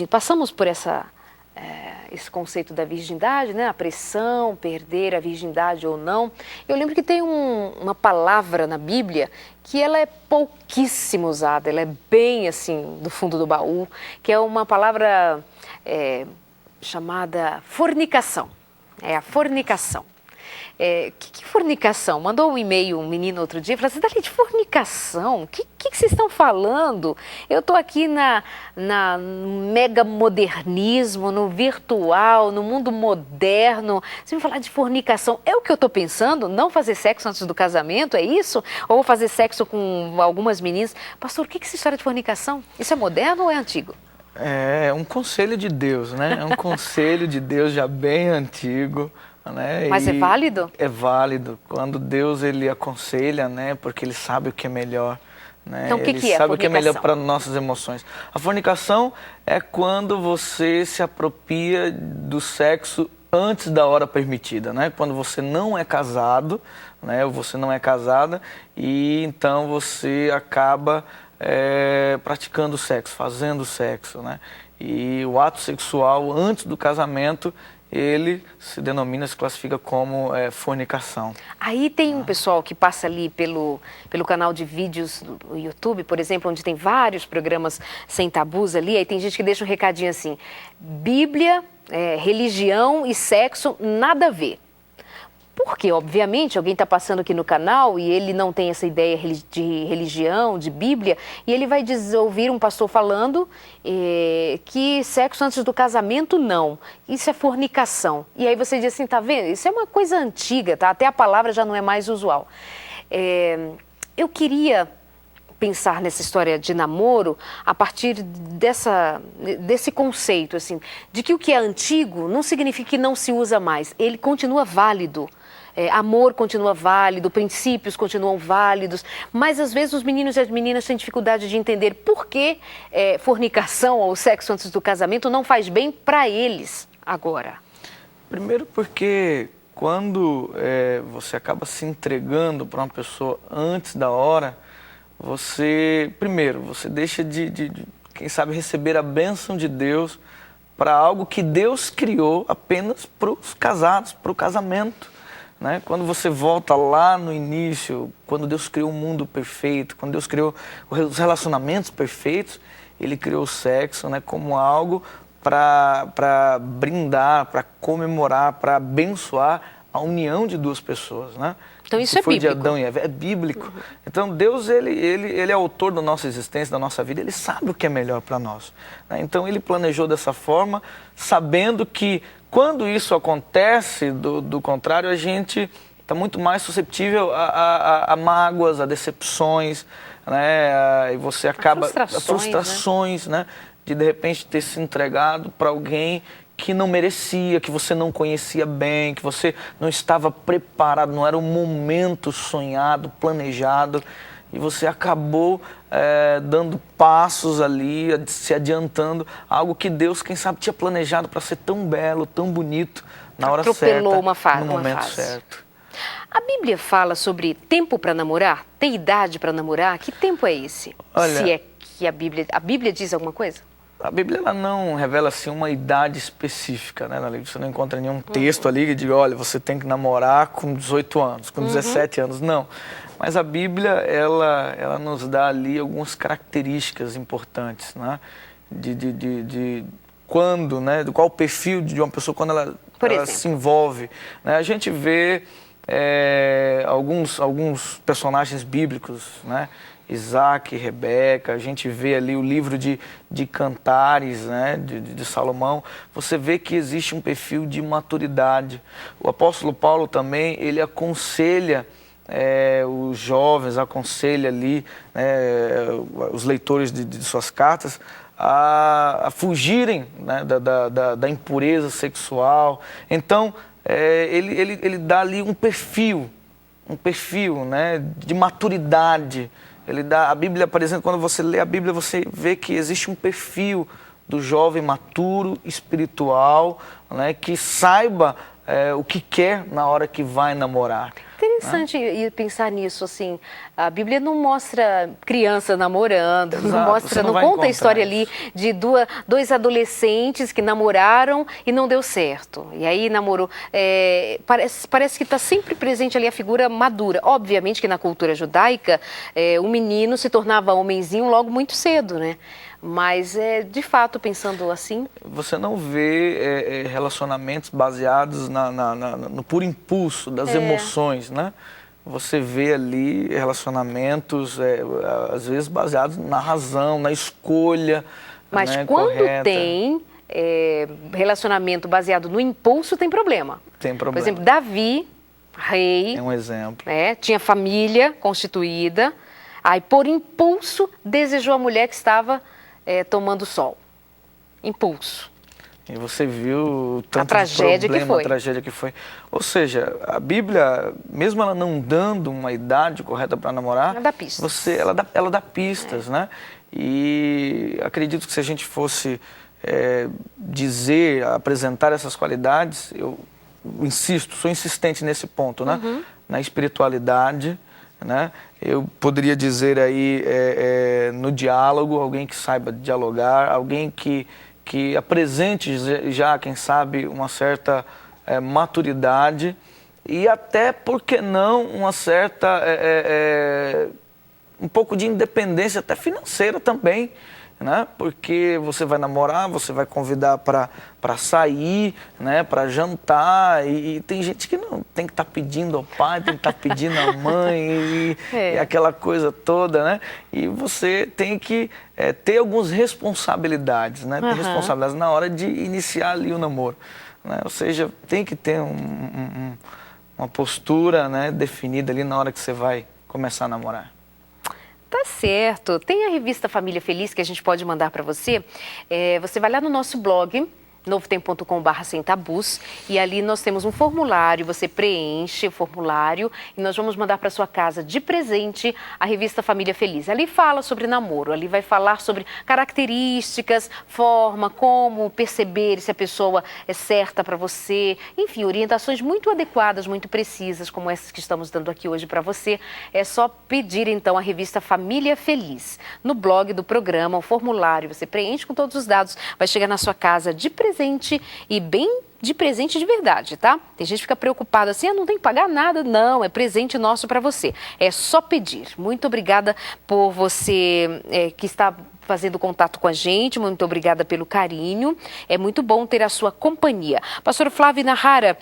passamos por esse conceito da virgindade, né? A pressão, perder a virgindade ou não. Eu lembro que tem uma palavra na Bíblia que ela é pouquíssimo usada, ela é bem assim do fundo do baú, que é uma palavra chamada fornicação. É a fornicação. Que fornicação? Mandou um e-mail um menino outro dia e falou assim: Dali, de fornicação? O que vocês estão falando? Eu estou aqui no mega modernismo, no virtual, no mundo moderno. Você me falar de fornicação, é o que eu estou pensando? Não fazer sexo antes do casamento, é isso? Ou fazer sexo com algumas meninas? Pastor, o que é essa história de fornicação? Isso é moderno ou é antigo?
É um conselho de Deus, né? É um conselho de Deus já bem antigo. Né?
Mas é válido?
É válido. Quando Deus ele aconselha, né? Porque Ele sabe o que é melhor. Né?
Então o que
Ele sabe o que é melhor para nossas emoções. A fornicação é quando você se apropria do sexo antes da hora permitida, né? Quando você não é casado, né? Ou você não é casada e então você acaba praticando sexo, fazendo sexo, né? E o ato sexual antes do casamento ele se classifica como fornicação.
Aí tem um pessoal que passa ali pelo canal de vídeos do YouTube, por exemplo, onde tem vários programas sem tabus ali, aí tem gente que deixa um recadinho assim: Bíblia, religião e sexo, nada a ver. Porque, obviamente, alguém está passando aqui no canal e ele não tem essa ideia de religião, de Bíblia, e ele vai ouvir um pastor falando que sexo antes do casamento, não. Isso é fornicação. E aí você diz assim, tá vendo? Isso é uma coisa antiga, tá? Até a palavra já não é mais usual. Eu queria pensar nessa história de namoro a partir desse conceito, assim, de que o que é antigo não significa que não se usa mais. Ele continua válido. Amor continua válido, princípios continuam válidos, mas às vezes os meninos e as meninas têm dificuldade de entender por que fornicação ou sexo antes do casamento não faz bem para eles agora.
Primeiro porque quando você acaba se entregando para uma pessoa antes da hora, você deixa de quem sabe, receber a bênção de Deus para algo que Deus criou apenas para os casados, para o casamento. Né? Quando você volta lá no início, quando Deus criou o mundo perfeito, quando Deus criou os relacionamentos perfeitos, Ele criou o sexo, né, como algo para brindar, para comemorar, para abençoar a união de duas pessoas, né?
Então isso é bíblico.
De Adão e Eva. É bíblico. Então Deus, ele é autor da nossa existência, da nossa vida, Ele sabe o que é melhor para nós. Né? Então Ele planejou dessa forma, sabendo que quando isso acontece, do contrário, a gente está muito mais suscetível a mágoas, a decepções, né? E você acaba...
frustrações,
né? De repente ter se entregado para alguém que não merecia, que você não conhecia bem, que você não estava preparado, não era um momento sonhado, planejado, e você acabou dando passos ali, se adiantando, algo que Deus, quem sabe, tinha planejado para ser tão belo, tão bonito, na hora certa, no momento certo.
A Bíblia fala sobre tempo para namorar? Tem idade para namorar? Que tempo é esse?
Olha,
se é que a Bíblia diz alguma coisa?
A Bíblia ela não revela assim uma idade específica, né? Você não encontra nenhum texto ali que diga, olha, você tem que namorar com 18 anos, com 17 anos, não. Mas a Bíblia, ela nos dá ali algumas características importantes, né? De quando, né? Qual o perfil de uma pessoa quando ela se envolve, né? A gente vê alguns personagens bíblicos, né? Isaac, Rebeca, a gente vê ali o livro de Cantares, né, de Salomão, você vê que existe um perfil de maturidade. O apóstolo Paulo também, ele aconselha os jovens, aconselha ali os leitores de suas cartas a fugirem, né, da impureza sexual. Então, ele dá ali um perfil, né, de maturidade. A Bíblia, por exemplo, quando você lê a Bíblia, você vê que existe um perfil do jovem maturo, espiritual, né, que saiba o que quer na hora que vai namorar.
Interessante pensar nisso, assim, a Bíblia não mostra criança namorando,
Exato,
não conta a história ali de dois adolescentes que namoraram e não deu certo, e aí namorou, parece que está sempre presente ali a figura madura. Obviamente que na cultura judaica, o menino se tornava homenzinho logo muito cedo, né? Mas, de fato, pensando assim...
Você não vê relacionamentos baseados no puro impulso das emoções, né? Você vê ali relacionamentos, às vezes, baseados na razão, na escolha,
mas
né,
quando
correta.
Tem relacionamento baseado no impulso, tem problema.
Tem problema.
Por exemplo, Davi, rei...
É um exemplo.
Tinha família constituída, aí, por impulso, desejou a mulher que estava... tomando sol. Impulso.
E você viu tanto
a tragédia
que foi. Ou seja, a Bíblia, mesmo ela não dando uma idade correta para namorar,
ela dá pistas.
Ela dá pistas, né? E acredito que se a gente fosse apresentar essas qualidades, eu insisto, sou insistente nesse ponto, né? Na espiritualidade, né? Eu poderia dizer aí no diálogo, alguém que saiba dialogar, alguém que apresente já, quem sabe, uma certa maturidade e até, por que não, uma certa, um pouco de independência até financeira também, né? Porque você vai namorar, você vai convidar para sair, né? Para jantar, e tem gente que não tem que estar pedindo ao pai, tem que estar pedindo à mãe e aquela coisa toda, né? E você tem que ter algumas responsabilidades, né? Responsabilidades na hora de iniciar ali o namoro, né? Ou seja, tem que ter uma postura, né, definida ali na hora que você vai começar a namorar.
Tá certo. Tem a revista Família Feliz que a gente pode mandar para você. Você vai lá no nosso blog, novotempo.com/semtabus, e ali nós temos um formulário, você preenche o formulário e nós vamos mandar para sua casa de presente a revista Família Feliz. Ali fala sobre namoro, ali vai falar sobre características, forma, como perceber se a pessoa é certa para você, enfim, orientações muito adequadas, muito precisas, como essas que estamos dando aqui hoje para você. É só pedir então a revista Família Feliz. No blog do programa, o formulário, você preenche com todos os dados, vai chegar na sua casa de presente e bem de presente de verdade, tá? Tem gente que fica preocupada assim, não tem que pagar nada. Não, é presente nosso para você. É só pedir. Muito obrigada por você que está fazendo contato com a gente, muito obrigada pelo carinho. É muito bom ter a sua companhia. Pastor Flávio Nahara,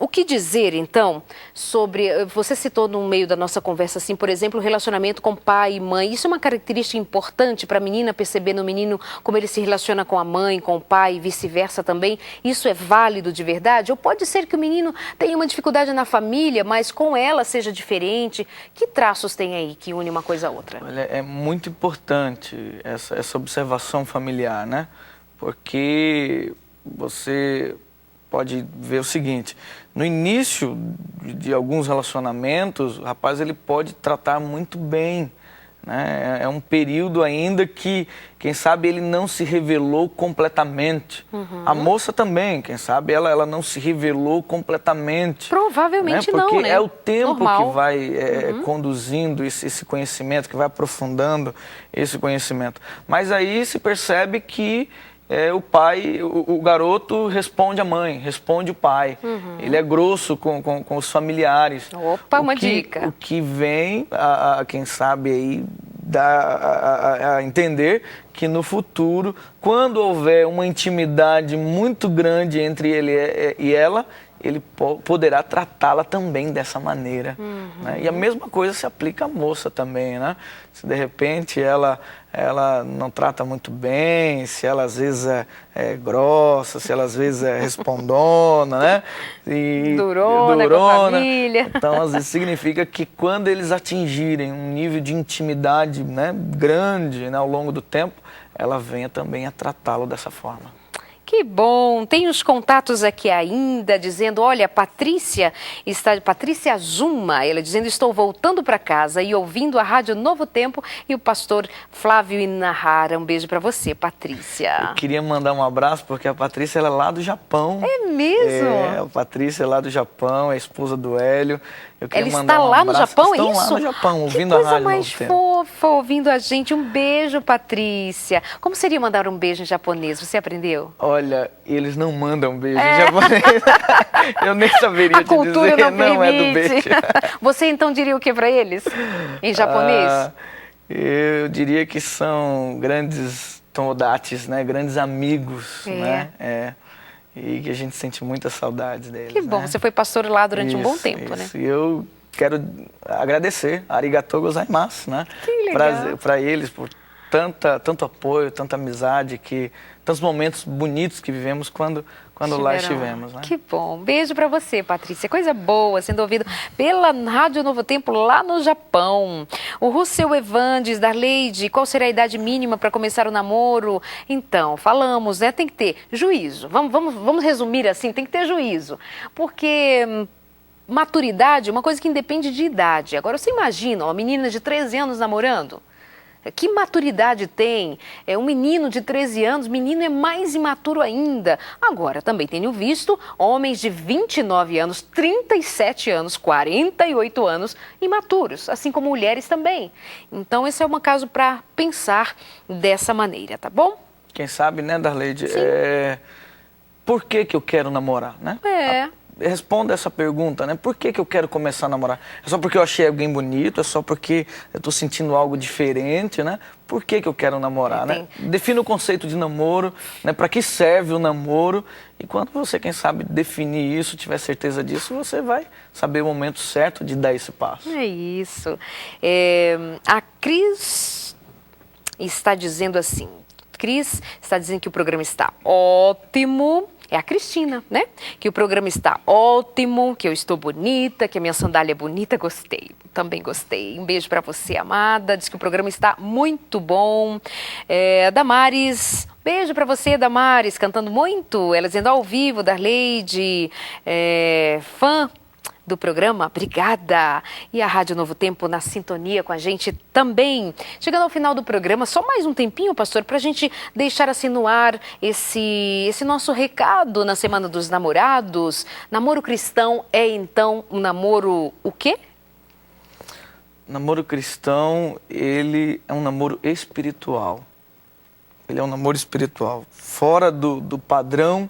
o que dizer, então, sobre... Você citou no meio da nossa conversa, assim, por exemplo, o relacionamento com pai e mãe. Isso é uma característica importante para a menina perceber no menino como ele se relaciona com a mãe, com o pai e vice-versa também. Isso é válido de verdade? Ou pode ser que o menino tenha uma dificuldade na família, mas com ela seja diferente? Que traços tem aí que une uma coisa a outra?
Olha, é muito importante essa observação familiar, né? Porque você pode ver o seguinte, no início de alguns relacionamentos, o rapaz ele pode tratar muito bem, né? É um período ainda que, quem sabe, ele não se revelou completamente. A moça também, quem sabe, ela não se revelou completamente.
Provavelmente
né? Porque
não, né?
é o tempo
Normal.
que vai conduzindo esse conhecimento, que vai aprofundando esse conhecimento. Mas aí se percebe que o pai, o garoto responde à mãe, responde o pai. Ele é grosso com os familiares.
Opa, uma dica.
O que vem, quem sabe, aí dá a entender que no futuro, quando houver uma intimidade muito grande entre ele e ela, ele poderá tratá-la também dessa maneira. Né? E a mesma coisa se aplica à moça também, né? Se de repente ela não trata muito bem, se ela às vezes é grossa, se ela às vezes é respondona, né?
Durona com a família.
Então, às vezes significa que quando eles atingirem um nível de intimidade, né, grande, né, ao longo do tempo, ela venha também a tratá-lo dessa forma.
Que bom, tem os contatos aqui ainda, dizendo, olha, Patrícia Zuma, ela dizendo, estou voltando para casa e ouvindo a Rádio Novo Tempo e o pastor Flávio Inahara. Um beijo para você, Patrícia.
Eu queria mandar um abraço, porque a Patrícia ela é lá do Japão.
É mesmo?
A Patrícia é lá do Japão, é a esposa do Hélio.
Ela está lá no Japão, é isso?
Estão lá no Japão, ouvindo a
Rádio
Novo
mais
Tempo.
fofa, ouvindo a gente. Um beijo, Patrícia. Como seria mandar um beijo em japonês? Você aprendeu?
Olha, eles não mandam beijo em japonês. Eu nem saberia
a cultura
dizer,
não
é do beijo.
Você então diria o que para eles? Em japonês?
Eu diria que são grandes tomodates, né? Grandes amigos, né? E que a gente sente muita saudade deles.
Que bom,
né?
você foi pastor lá durante um bom tempo, né?
E eu quero agradecer, arigatou gozaimasu, né?
Que legal.
Para eles, por tanto apoio, tanta amizade, tantos momentos bonitos que vivemos quando lá estivemos. Né?
Que bom. Beijo para você, Patrícia. Coisa boa, sendo ouvido pela Rádio Novo Tempo lá no Japão. O Russell Evandes, Darleide, qual será a idade mínima para começar o namoro? Então, falamos, né? Tem que ter juízo. Vamos resumir assim, tem que ter juízo. Porque maturidade é uma coisa que independe de idade. Agora, você imagina uma menina de 13 anos namorando? Que maturidade tem? Um menino de 13 anos, menino é mais imaturo ainda. Agora, também tenho visto homens de 29 anos, 37 anos, 48 anos, imaturos, assim como mulheres também. Então, esse é um caso para pensar dessa maneira, tá bom?
Quem sabe, né, Darleide? Por que eu quero namorar, né? Responda essa pergunta, né? Por que eu quero começar a namorar? É só porque eu achei alguém bonito? É só porque eu estou sentindo algo diferente, né? Por que eu quero namorar, né? Defina o conceito de namoro, né? Para que serve o namoro? E quando você, quem sabe, definir isso, tiver certeza disso, você vai saber o momento certo de dar esse passo.
É isso. A Cris está dizendo assim, Cris está dizendo que o programa está ótimo. É a Cristina, né? Que o programa está ótimo, que eu estou bonita, que a minha sandália é bonita. Gostei, também gostei. Um beijo para você, amada. Diz que o programa está muito bom. Damares, beijo para você, Damares, cantando muito. Ela dizendo ao vivo, Darleide, fã do programa, obrigada. E a Rádio Novo Tempo na sintonia com a gente também. Chegando ao final do programa, só mais um tempinho, pastor, para a gente deixar assim no ar esse nosso recado na Semana dos Namorados. Namoro cristão é então um namoro o quê?
Namoro cristão, ele é um namoro espiritual. Ele é um namoro espiritual. Fora do padrão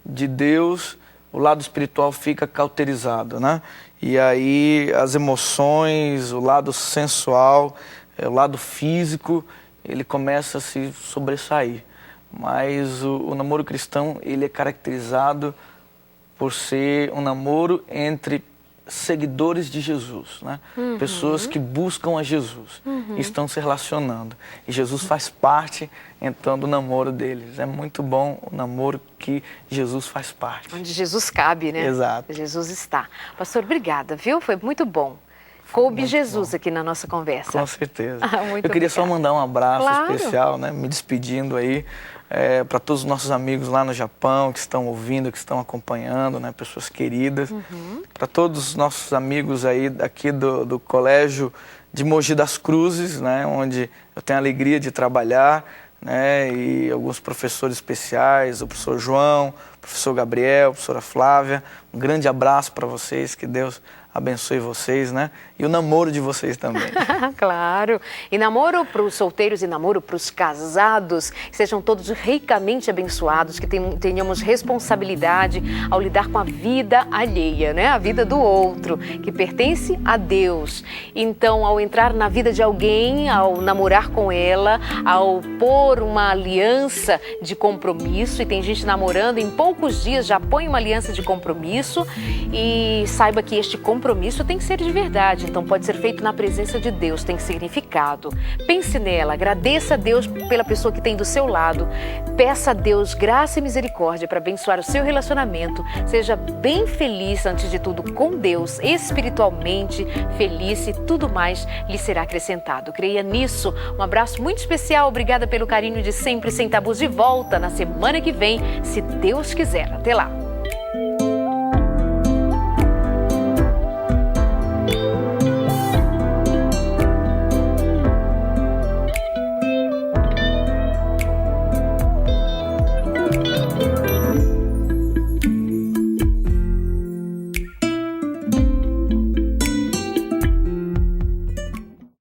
de Deus, o lado espiritual fica cauterizado, né? E aí as emoções, o lado sensual, o lado físico, ele começa a se sobressair. Mas o namoro cristão, ele é caracterizado por ser um namoro entre seguidores de Jesus, né? Pessoas que buscam a Jesus, estão se relacionando. E Jesus faz parte, então, do namoro deles. É muito bom o namoro que Jesus faz parte.
Onde Jesus cabe, né?
Exato.
Jesus está. Pastor, obrigada, viu? Foi muito bom. Coube Jesus aqui na nossa conversa.
Com certeza.
Muito
Eu queria só
obrigada.
mandar um abraço
Claro.
especial, né? Me despedindo aí para todos os nossos amigos lá no Japão que estão ouvindo, que estão acompanhando, né? Pessoas queridas. Para todos os nossos amigos aí daqui do Colégio de Mogi das Cruzes, né? Onde eu tenho a alegria de trabalhar, né? E alguns professores especiais, o professor João, o professor Gabriel, a professora Flávia. Um grande abraço para vocês, que Deus abençoe vocês, né? E o namoro de vocês também.
Claro. E namoro para os solteiros e namoro para os casados, que sejam todos ricamente abençoados, que tenhamos responsabilidade ao lidar com a vida alheia, né? A vida do outro, que pertence a Deus. Então, ao entrar na vida de alguém, ao namorar com ela, ao pôr uma aliança de compromisso, e tem gente namorando, em poucos dias já põe uma aliança de compromisso, e saiba que este compromisso tem que ser de verdade, então pode ser feito na presença de Deus, tem significado. Pense nela, agradeça a Deus pela pessoa que tem do seu lado, peça a Deus graça e misericórdia para abençoar o seu relacionamento, seja bem feliz antes de tudo com Deus, espiritualmente feliz, e tudo mais lhe será acrescentado. Creia nisso. Um abraço muito especial, obrigada pelo carinho de sempre, Sem Tabus, de volta na semana que vem, se Deus quiser. Até lá!